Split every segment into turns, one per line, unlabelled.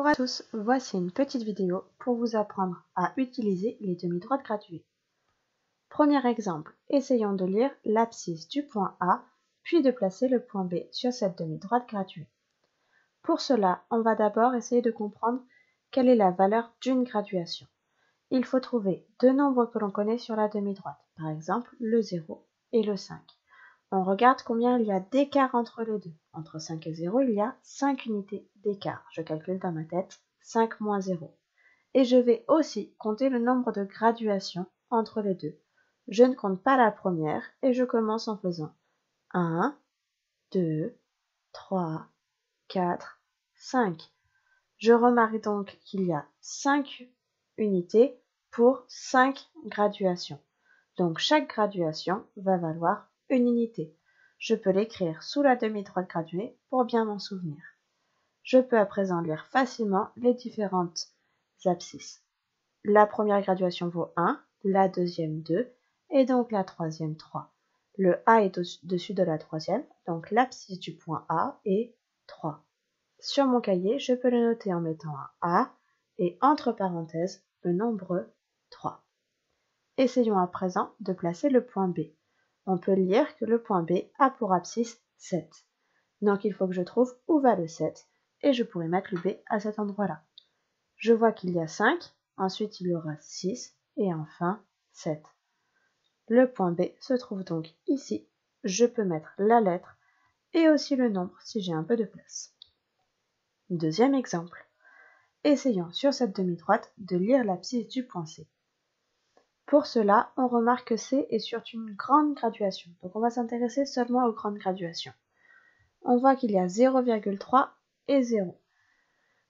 à tous, voici une petite vidéo pour vous apprendre à utiliser les demi-droites graduées. Premier exemple, essayons de lire l'abscisse du point A, puis de placer le point B sur cette demi-droite graduée. Pour cela, on va d'abord essayer de comprendre quelle est la valeur d'une graduation. Il faut trouver deux nombres que l'on connaît sur la demi-droite, par exemple le 0 et le 5. On regarde combien il y a d'écart entre les deux. Entre 5 et 0, il y a 5 unités d'écart. Je calcule dans ma tête 5 moins 0. Et je vais aussi compter le nombre de graduations entre les deux. Je ne compte pas la première et je commence en faisant 1, 2, 3, 4, 5. Je remarque donc qu'il y a 5 unités pour 5 graduations. Donc chaque graduation va valoir une unité. Je peux l'écrire sous la demi-droite graduée pour bien m'en souvenir. Je peux à présent lire facilement les différentes abscisses. La première graduation vaut 1, la deuxième 2 et donc la troisième 3. Le A est au-dessus de la troisième, donc l'abscisse du point A est 3. Sur mon cahier, je peux le noter en mettant un A et entre parenthèses le nombre 3. Essayons à présent de placer le point B. On peut lire que le point B a pour abscisse 7. Donc il faut que je trouve où va le 7 et je pourrais mettre le B à cet endroit-là. Je vois qu'il y a 5, ensuite il y aura 6 et enfin 7. Le point B se trouve donc ici. Je peux mettre la lettre et aussi le nombre si j'ai un peu de place. Deuxième exemple. Essayons sur cette demi-droite de lire l'abscisse du point C. Pour cela, on remarque que C est sur une grande graduation, donc on va s'intéresser seulement aux grandes graduations. On voit qu'il y a 0,3 et 0.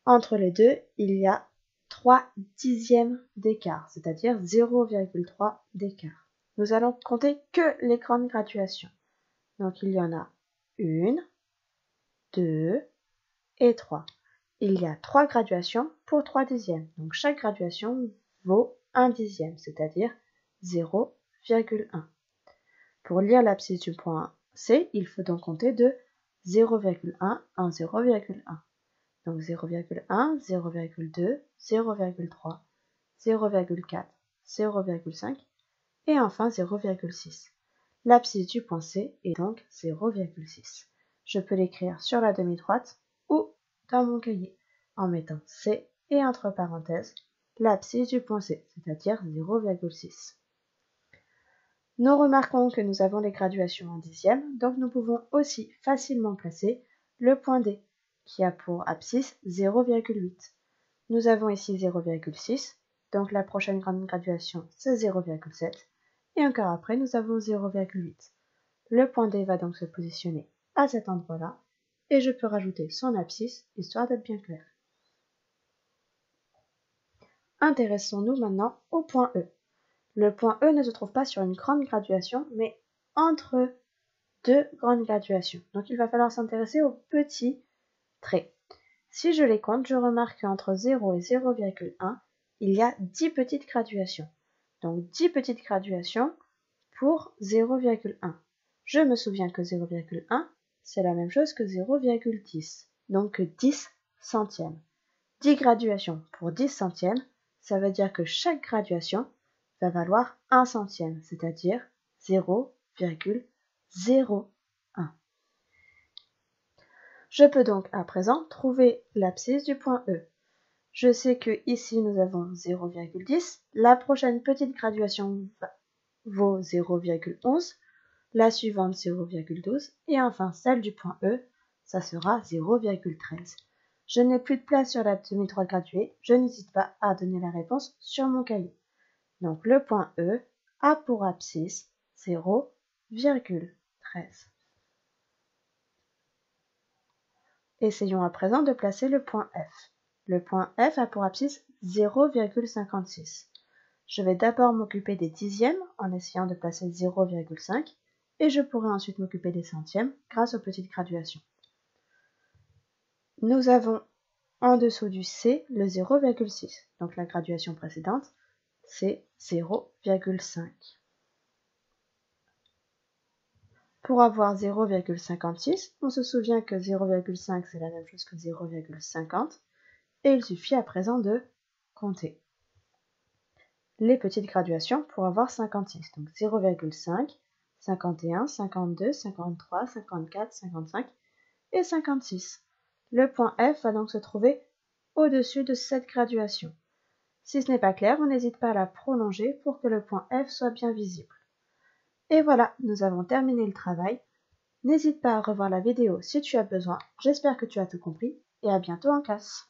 Entre les deux, il y a 3 dixièmes d'écart, c'est-à-dire 0,3 d'écart. Nous allons compter que les grandes graduations. Donc il y en a 1, 2 et 3. Il y a 3 graduations pour 3 dixièmes. Donc chaque graduation vaut 1 dixième, c'est-à-dire 0,1. Pour lire l'abscisse du point C, il faut donc compter de 0,1 en 0,1. Donc 0,1, 0,2, 0,3, 0,4, 0,5 et enfin 0,6. L'abscisse du point C est donc 0,6. Je peux l'écrire sur la demi-droite ou dans mon cahier en mettant C et entre parenthèses l'abscisse du point C, c'est-à-dire 0,6. Nous remarquons que nous avons les graduations en dixièmes, donc nous pouvons aussi facilement placer le point D, qui a pour abscisse 0,8. Nous avons ici 0,6, donc la prochaine grande graduation c'est 0,7, et encore après nous avons 0,8. Le point D va donc se positionner à cet endroit-là, et je peux rajouter son abscisse, histoire d'être bien clair. Intéressons-nous maintenant au point E. Le point E ne se trouve pas sur une grande graduation, mais entre deux grandes graduations. Donc il va falloir s'intéresser aux petits traits. Si je les compte, je remarque qu'entre 0 et 0,1, il y a 10 petites graduations. Donc 10 petites graduations pour 0,1. Je me souviens que 0,1, c'est la même chose que 0,10. Donc 10 centièmes. 10 graduations pour 10 centièmes, ça veut dire que chaque graduation va valoir 1 centième, c'est-à-dire 0,01. Je peux donc à présent trouver l'abscisse du point E. Je sais que ici nous avons 0,10, la prochaine petite graduation vaut 0,11, la suivante 0,12 et enfin celle du point E, ça sera 0,13. Je n'ai plus de place sur la demi-droite graduée, je n'hésite pas à donner la réponse sur mon cahier. Donc le point E a pour abscisse 0,13. Essayons à présent de placer le point F. Le point F a pour abscisse 0,56. Je vais d'abord m'occuper des dixièmes en essayant de placer 0,5 et je pourrai ensuite m'occuper des centièmes grâce aux petites graduations. Nous avons en dessous du C le 0,6, donc la graduation précédente c'est 0,5. Pour avoir 0,56, on se souvient que 0,5 c'est la même chose que 0,50 et il suffit à présent de compter les petites graduations pour avoir 56. Donc 0,5, 51, 52, 53, 54, 55 et 56. Le point F va donc se trouver au-dessus de cette graduation. Si ce n'est pas clair, on n'hésite pas à la prolonger pour que le point F soit bien visible. Et voilà, nous avons terminé le travail. N'hésite pas à revoir la vidéo si tu as besoin. J'espère que tu as tout compris et à bientôt en classe.